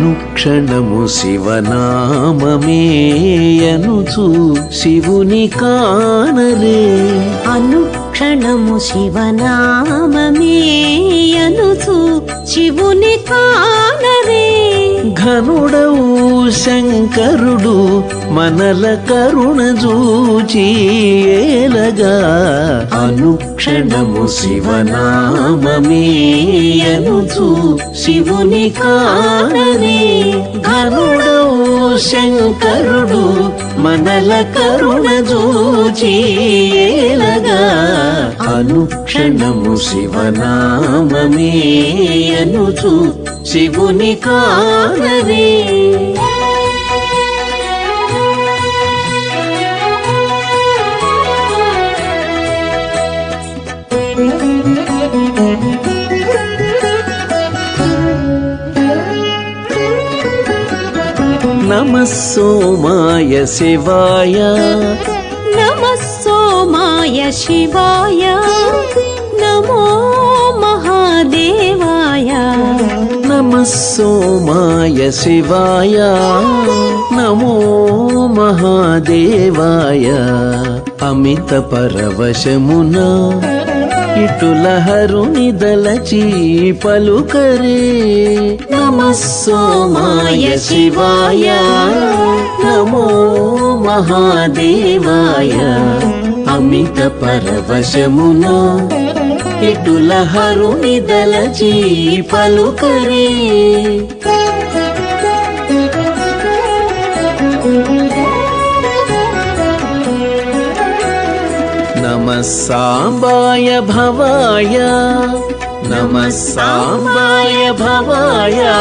అనుక్షణము శివనామమే అనుచు శివుని కానరే. అనుక్షణము శివనామమే అనుచు శివుని కానరే. ఘనుడవు శంకరుడు మనల కరుణ చూచి ఏలగా. అనుక్షణము శివనామమే అనుచు శివుని కానరే. ఘనుడవు శంకరుడు మనల కరుణ చూచి ఏలగా. అనుక్షణము శివనామమే అనుచు శివుని కానరే. నమః సోమాయ శివాయ. నమః సోమాయ శివాయ. నమో మహాదేవాయ. నమః సోమాయ శివాయ. నమో మహాదేవాయ. అమిత పరవశమున ఇటుల హరుని దలచి పలుకరే. నమః సోమాయ శివాయ. నమో మహాదేవాయ. అమిత పరవశమున ఇటుల హరుని దలచి పలుకరే. నమః సాంబాయ భవాయ. నమః సాంబాయ భవాయ.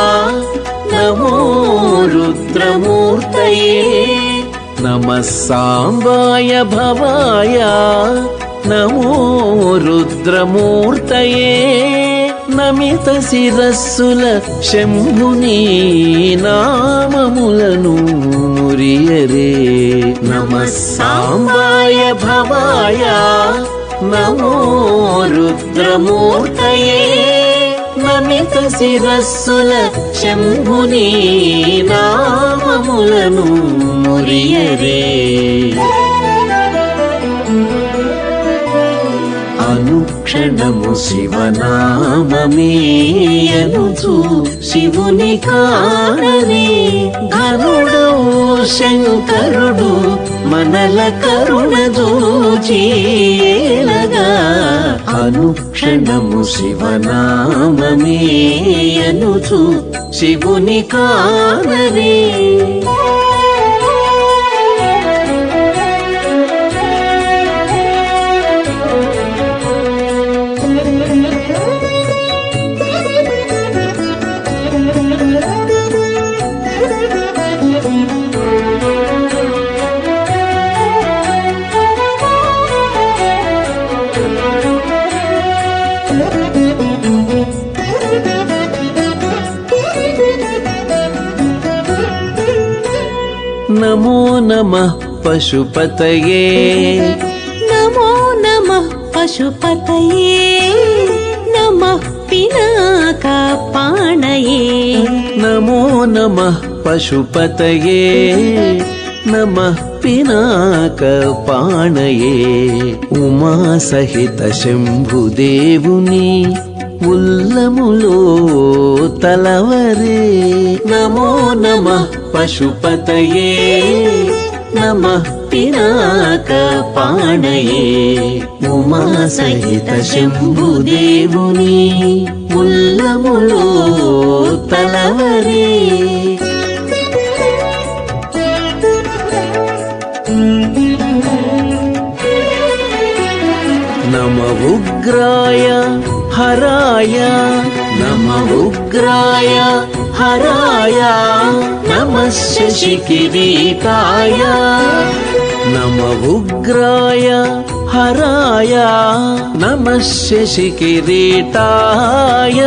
నమో రుద్రమూర్తయే. నమః సాంబాయ భవాయ. నమో రుద్రమూర్తయే. నమిత శిరస్సుల శంభుని నామములను మురియరే. నమః సాంబాయ భవాయ. నమో రుద్రమూర్తయే. నమిత శిరస్సుల శంభుని నామములను మురియరే. అనుక్షణము శివనామమే అనుచు శివుని కానరే. ఘనుడవు శంకరుడు మనల కరుణ చూచి ఏలగా. అనుక్షణము శివనామమే అనుచు శివుని కానరే. నమో నమః పశుపతయే. నమో నమః పశుపతయే. నమః పినాకపాణయే. నమో నమః పశుపతయే. నమః పినాకపాణయే. ఉమా సహిత శంభుదేవుని ఉల్లములో తలవరే. నమో నమః పశుపతయే. నమః పినాకపాణయే. ఉమా సహిత శంభుదేవుని ఉల్లములో తలవరే. నమ ఉగ్రాయ హరాయ. నమ ఉగ్రాయ హరాయ. నమః శశికిరీటాయ. నమ ఉగ్రాయ హరాయ. నమః శశికిరీటాయ.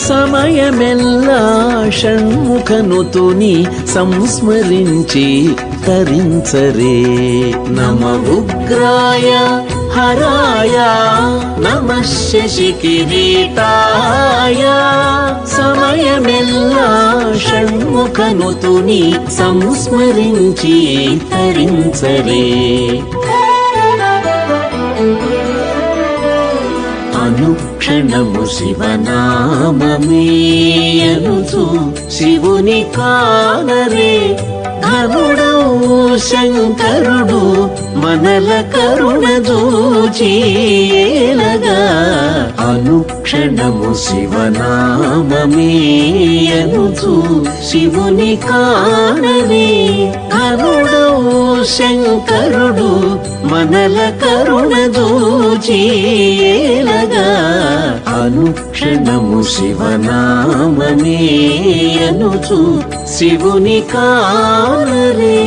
సమయమెల్లా షణ్ముఖనుతుని సంస్మరించి తరించరే. నమ ఉగ్రాయ హరాయ. నమః శశికిరీటాయ. సమయమెల్లా షణ్ షణ్ముఖనుతుని సంస్మరించి తరించరే అనుక్షణము శివనామమేయనుచు శివుని కానరే ఘనుడవు శంకరుడు మనల కరుణ దూచేలగా అనుక్షణము శివనామమేయనుచు శివుని కానరే ఘనుడవు శంకరుడు మనల కరుణ దూచేలగా అనుక్షణము శివనామమేయనుచు శివుని కానరే